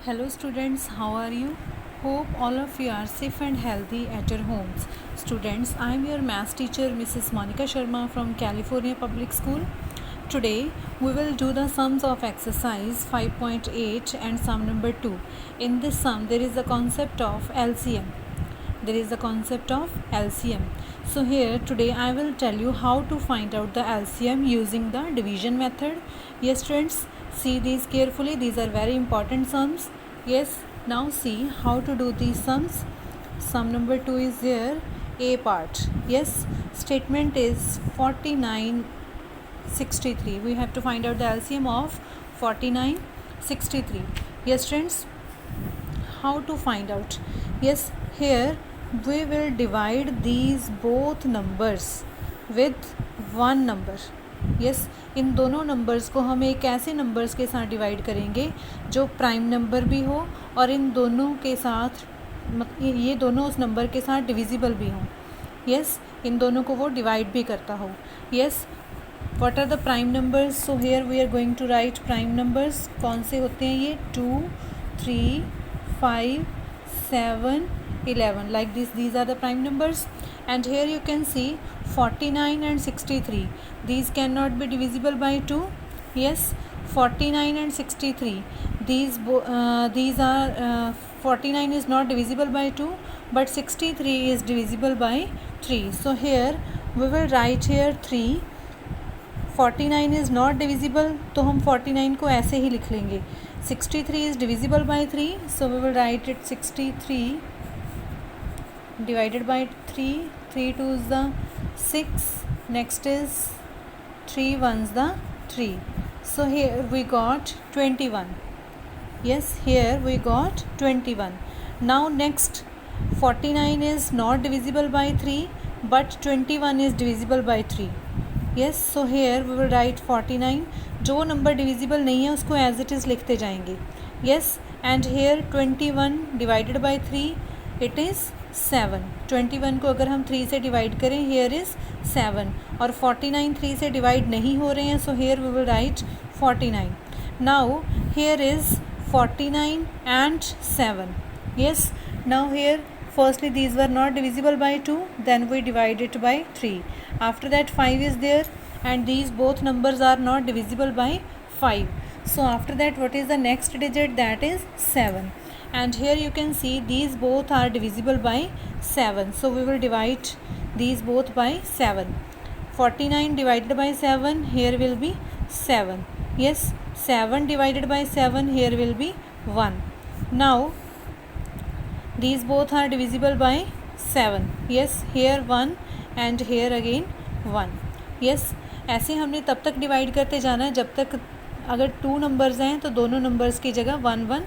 Hello students, how are you? Hope all of you are safe and healthy at your homes. Students, I am your math teacher Mrs. Monica Sharma from California Public School. Today we will do the sums of exercise 5.8 and sum number 2. In this sum there is a concept of LCM. So here today I will tell you how to find out the LCM using the division method. Yes students, see these carefully. These are very important sums. Yes, now see how to do these sums. Sum number 2 is here, A part. Yes, statement is 4963. We have to find out the LCM of 4963. Yes friends, how to find out? Yes, here we will divide these both numbers with one number. Yes, इन दोनों numbers को हम एक ऐसे numbers के साथ divide करेंगे जो प्राइम नंबर भी हो और इन दोनों के साथ ये दोनों उस नंबर के साथ डिविजिबल भी हों. यस, इन दोनों को वो डिवाइड भी करता हो. Yes, what are the prime numbers? So here we are going to write prime numbers. कौन से होते हैं ये? 2, 3, 5, 7, 11. Like this, these are the prime numbers. And here you can see 49 and 63. These cannot be divisible by 2. Yes, 49 and 63. These are 49 is not divisible by 2, but 63 is divisible by 3. So here we will write here 3. 49 is not divisible, तो हम 49 को ऐसे ही लिख लेंगे. 63 is divisible by 3, so we will write it 63 divided by 3. 3 2s the 6, next is 3 1s the 3. So here we got 21. Yes, here we got 21. Now next, 49 is not divisible by 3, but 21 is divisible by 3. Yes, so here we will write 49. जो number divisible नहीं है उसको as it is लिखते जाएंगे. Yes, and here 21 divided by 3, it is 7. 21 को अगर हम 3 से डिवाइड करें, here is 7, और 49 3 से डिवाइड नहीं हो रहे हैं, so here we will write 49. Now here is 49 and 7. Yes, now here firstly these were not divisible by 2, then we divide it by 3. After that 5 is there, and these both numbers are not divisible by 5. So after that what is the next digit? That is 7. And here you can see these both are divisible by 7. So we will divide these both by 7. 49 divided by 7, here will be 7. Yes, 7 divided by 7, here will be 1. Now these both are divisible by 7. Yes, here 1 and here again 1. Yes, ऐसे हमने तब तक divide करते जाना है जब तक अगर 2 नंबर्स हैं तो दोनों नंबर्स की जगह 1 1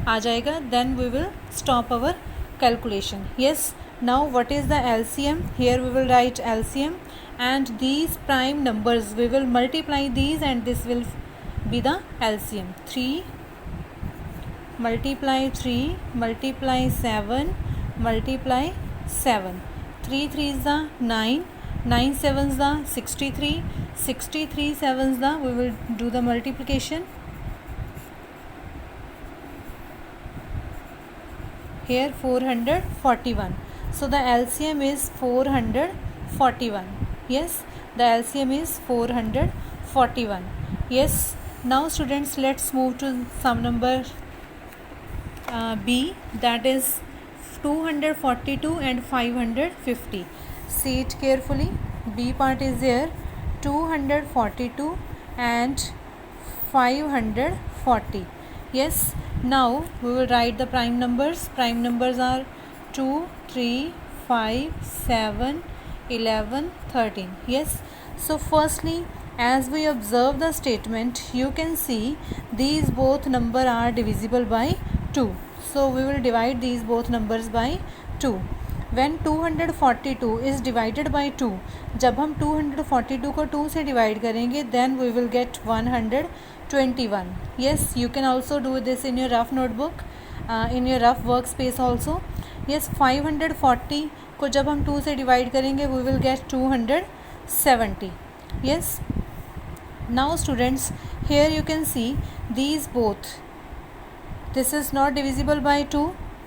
आ जाएगा. Then we will stop our calculation. Yes, now what is the LCM? Here we will write LCM and these prime numbers we will multiply these and this will be the LCM. 3 multiply 3 multiply 7 multiply 7. 3 3s the 9, 9 7s the 63, 63 7s the, we will do the multiplication. Here 441. So the LCM is 441. Yes, the LCM is 441. Yes, now students let's move to sum number B, that is 242 and 550. See it carefully. B part is there, 242 and 540. Yes, now we will write the prime numbers. Prime numbers are 2, 3, 5, 7, 11, 13. Yes, so firstly as we observe the statement, you can see these both number are divisible by 2. So we will divide these both numbers by 2. When 242 is divided by 2, जब हम 242 को 2 से divide करेंगे, then we will get 121. Yes, you can also do this in your rough notebook, in your rough workspace also. Yes, 540 को जब हम 2 से divide करेंगे, we will get 270. Yes, now students, here you can see these both this is not divisible by 2.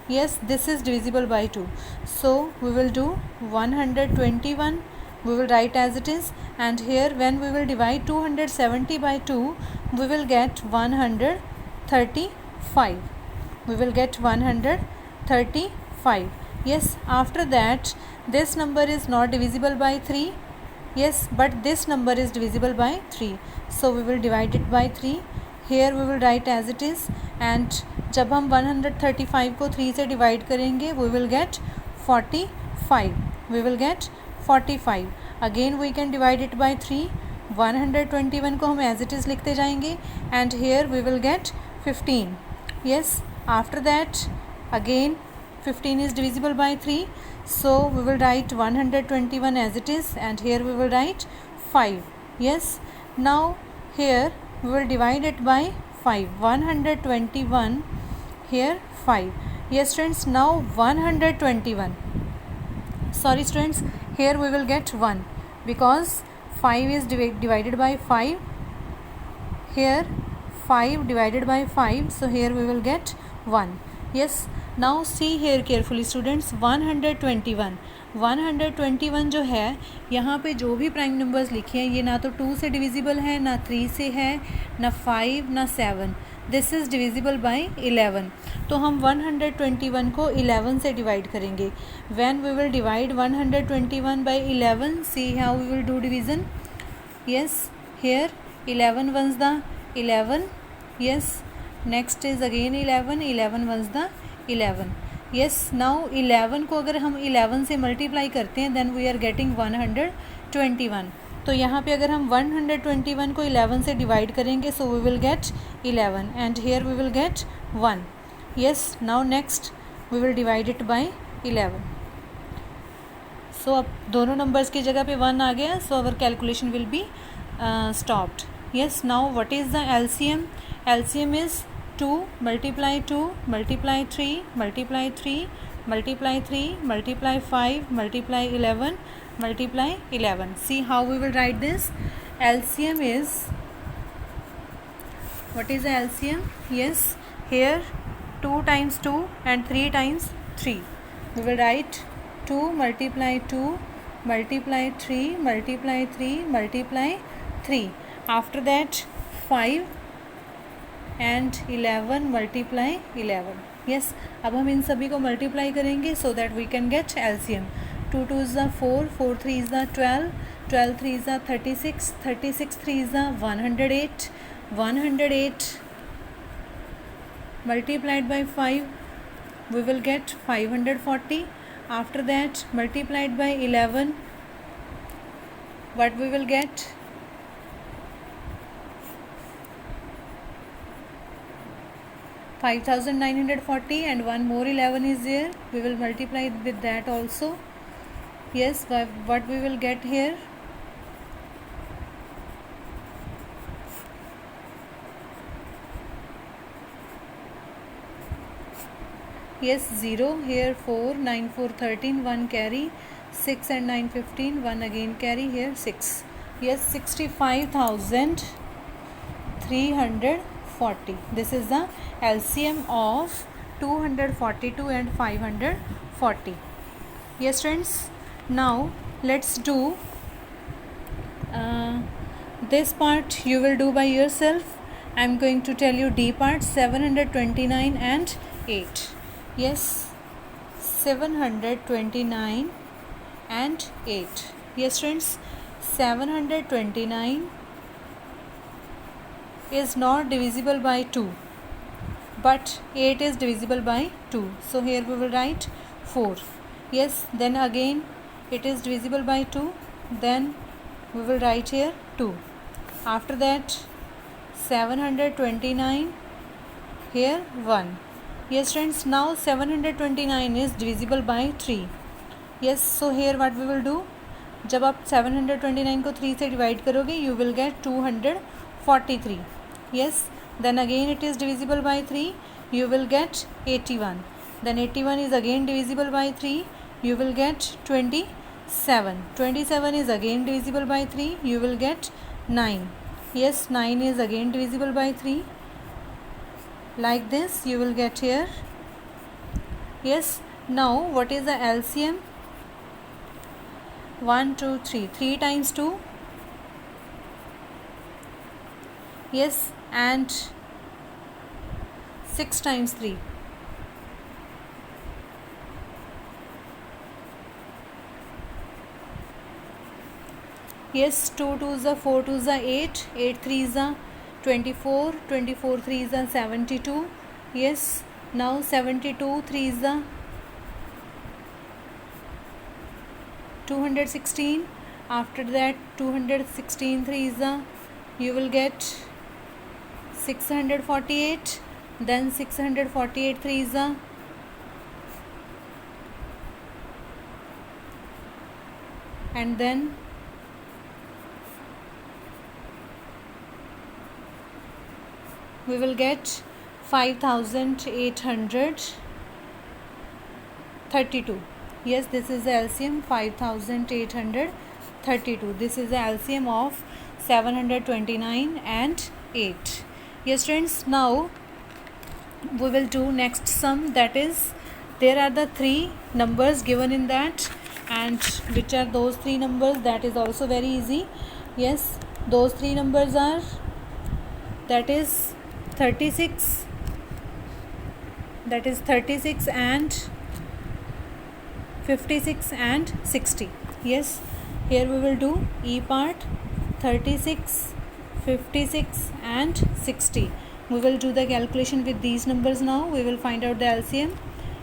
Yes, this is divisible by 2. So we will do 121, we will write as it is, and here when we will divide 270 by 2, we will get 135. We will get 135. Yes, after that this number is not divisible by 3. Yes, but this number is divisible by 3. So we will divide it by 3. Here we will write as it is, and जब हम 135 को 3 से divide करेंगे we will get 45. We will get 45. Again we can divide it by 3. 121 को हम as it is लिखते जाएंगे, and here we will get 15. Yes, after that again 15 is divisible by 3. So we will write 121 as it is, and here we will write 5. Yes, now here we will divide it by 5. 121, here 5. Yes students, now 121. Sorry students, here we will get 1 because 5 is divided by 5. Here 5 divided by 5, so here we will get 1. Yes, now see here carefully students. 121 जो है, यहाँ पे जो भी prime numbers लिखे हैं ये ना तो 2 से डिविजिबल है, ना 3 से है, ना 5, ना 7. This is divisible by 11. तो हम 121 को 11 से डिवाइड करेंगे. When we will divide 121 by 11, see how we will do division. Yes, here 11 ones the 11. Yes, next is again 11 ones the 11. Yes, now 11 को अगर हम 11 से मल्टीप्लाई करते हैं देन वी आर गेटिंग 121. तो यहाँ पे अगर हम 121 को 11 से डिवाइड करेंगे so we will get 11, and here we will get 1. Yes, now next we will divide it by 11. So अब दोनों नंबर्स की जगह पे 1 आ गया, so our calculation will be stopped. Yes, now what is the LCM? LCM is 2 multiply 2 multiply 3 multiply 3 multiply 3 multiply 5 multiply 11 multiply 11. See how we will write this. LCM is, what is the LCM? Yes, here 2 times 2 and 3 times 3. We will write 2 multiply 2 multiply 3 multiply 3 multiply 3. After that 5 and 11 multiply 11. Yes, अब हम इन सभी को multiply करेंगे so that we can get LCM. 2 2 is the 4, 4 3 is the 12, 12 3 is the 36, 36 3 is the 108, 108 multiplied by 5 we will get 540. After that multiplied by 11, what we will get? 5940, and one more 11 is there. We will multiply with that also. Yes, what we will get here? Yes, 0 here, 4 9 4 13, 1 carry, 6 and 9 15, 1 again carry, here 6. Yes, 65,340. This is the LCM of 242 and 540. Yes friends, now let's do this part. You will do by yourself. I am going to tell you D part. 729 and 8. Yes, 729 and 8. Yes friends, 729 is not divisible by 2, but 8 is divisible by 2. So here we will write 4. Yes, then again it is divisible by 2, then we will write here 2. After that 729, here 1. Yes friends, now 729 is divisible by 3. Yes, so here what we will do, जब आप 729 को 3 से divide करोगे you will get 243. Yes, then again it is divisible by 3, you will get 81. Then 81 is again divisible by 3, you will get 27. 27 is again divisible by 3, you will get 9. Yes, 9 is again divisible by 3. like this you will get here. Yes, now what is the LCM? 1 2 3, 3 times 2. Yes, and 6 times 3. Yes, 2 2s are 4 2s are 8, 8 3s are 24, 24 3s are 72. Yes, now 72 3s are 216. After that 216 3s are, you will get 648. Then 648 3s are, and then we will get 5832. Yes, this is the LCM 5832. This is the LCM of 729 and 8. Yes friends, now we will do next sum, that is there are the 3 numbers given in that, and which are those 3 numbers, that is also very easy. Yes, those 3 numbers are, that is 36, and 56 and 60. Yes, here we will do E part, 36, 56 and 60. We will do the calculation with these numbers now. We will find out the LCM.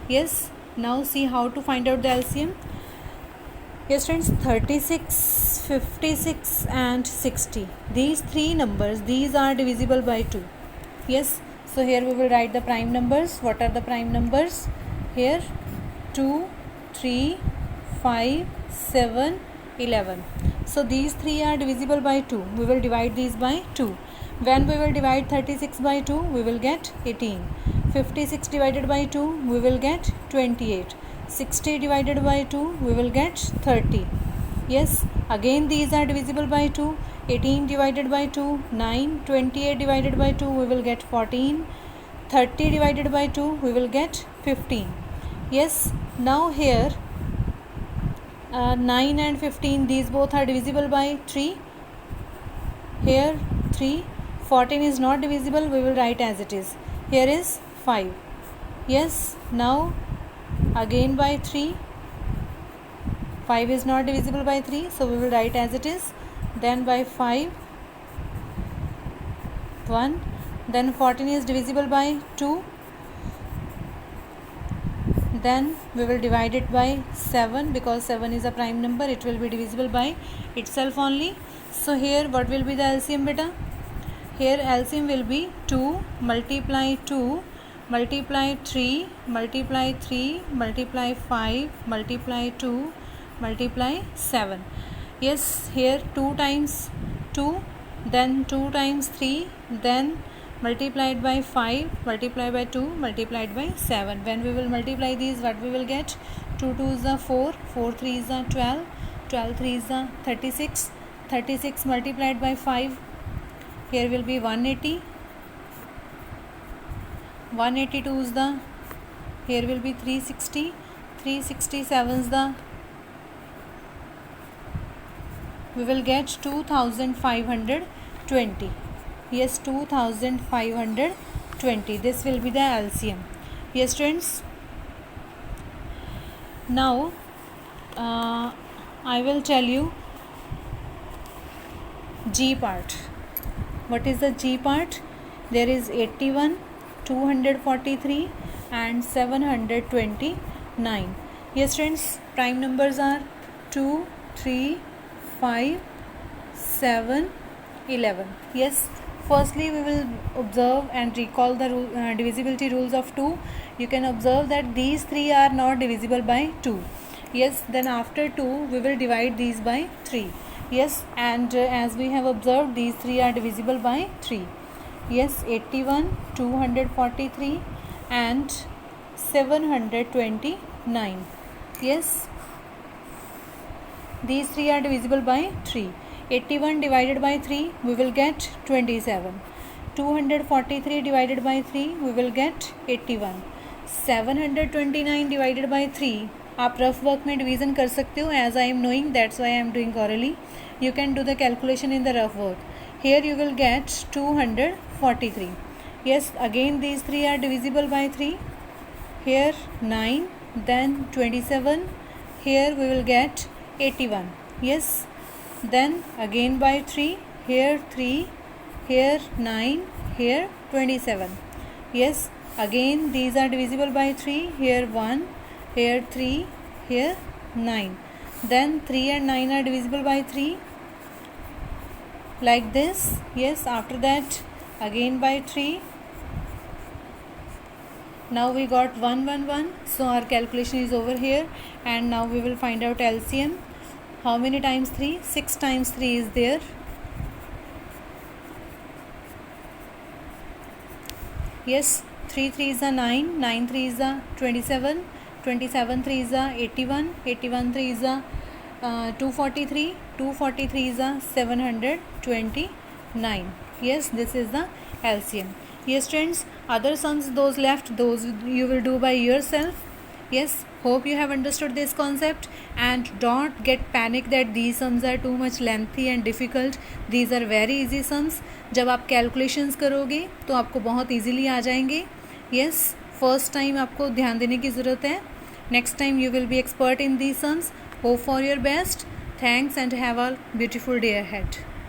Yes, now see how to find out the LCM. Yes friends, 36, 56 and 60. These 3 numbers, these are divisible by 2. Yes, so here we will write the prime numbers. What are the prime numbers? Here 2, 3, 5, 7, 11. So these 3 are divisible by 2. We will divide these by 2. When we will divide 36 by 2, we will get 18. 56 divided by 2, we will get 28. 60 divided by 2, we will get 30. Yes, again these are divisible by 2. 18 divided by 2, 9. 28 divided by 2, we will get 14. 30 divided by 2, we will get 15. Yes, now here 9 and 15, these both are divisible by 3. Here 3. 14 is not divisible, we will write as it is. Here is 5. Yes, now again by 3. 5 is not divisible by 3, so we will write as it is. Then by 5, 1. Then 14 is divisible by 2. Then we will divide it by 7, because 7 is a prime number, it will be divisible by itself only. So here what will be the LCM beta? Here LCM will be 2 multiply 2 multiply 3 multiply 3 multiply 5 multiply 2 multiply 7. Yes, here 2 times 2, then 2 times 3, then multiplied by 5, multiplied by 2, multiplied by 7. When we will multiply these, what we will get? 2 2s are 4, 4 3s are 12, 12 3s are 36, 36 multiplied by 5, here will be 180, 182 is the, here will be 360, 367 is the, we will get 2520. Yes, 2520. This will be the LCM. Yes students, now I will tell you G part. What is the G part? There is 81, 243 and 729. Yes friends, prime numbers are 2, 3, 5, 7, 11. Yes, firstly we will observe and recall the divisibility rules of 2. You can observe that these 3 are not divisible by 2. Yes, then after 2 we will divide these by 3. Yes, and as we have observed, these 3 are divisible by 3. Yes, 81, 243 and 729. Yes, these 3 are divisible by 3. 81 divided by 3, we will get 27. 243 divided by 3 we will get 81. 729 divided by 3 आप rough work में division कर सकते हो. As I am knowing that's why I am doing orally. You can do the calculation in the rough work. Here you will get 243. Yes, again these three are divisible by 3. Here 9, then 27. Here we will get 81. Yes, then again by 3. Here 3, here 9, here 27. Yes, again these are divisible by 3. Here 1, here 3, here 9. Then 3 and 9 are divisible by 3 like this. Yes, after that again by 3. Now we got 1 1 1. So our calculation is over here, and now we will find out LCM. How many times 3? 6 times 3 is there. Yes, 3 3s are 9, 9 3s are 27, 27 3s are 81, 81 3s are 243, 243s are 729. Yes, this is the LCM. Yes friends, other sums those left, those you will do by yourself. Yes, hope you have understood this concept, and don't get panic that these sums are too much lengthy and difficult. These are very easy sums. जब आप calculations करोगे तो आपको बहुत easily आ जाएंगे. Yes, first time आपको ध्यान देने की ज़रूरत है. Next time you will be expert in these sums. Hope for your best. Thanks and have a beautiful day ahead.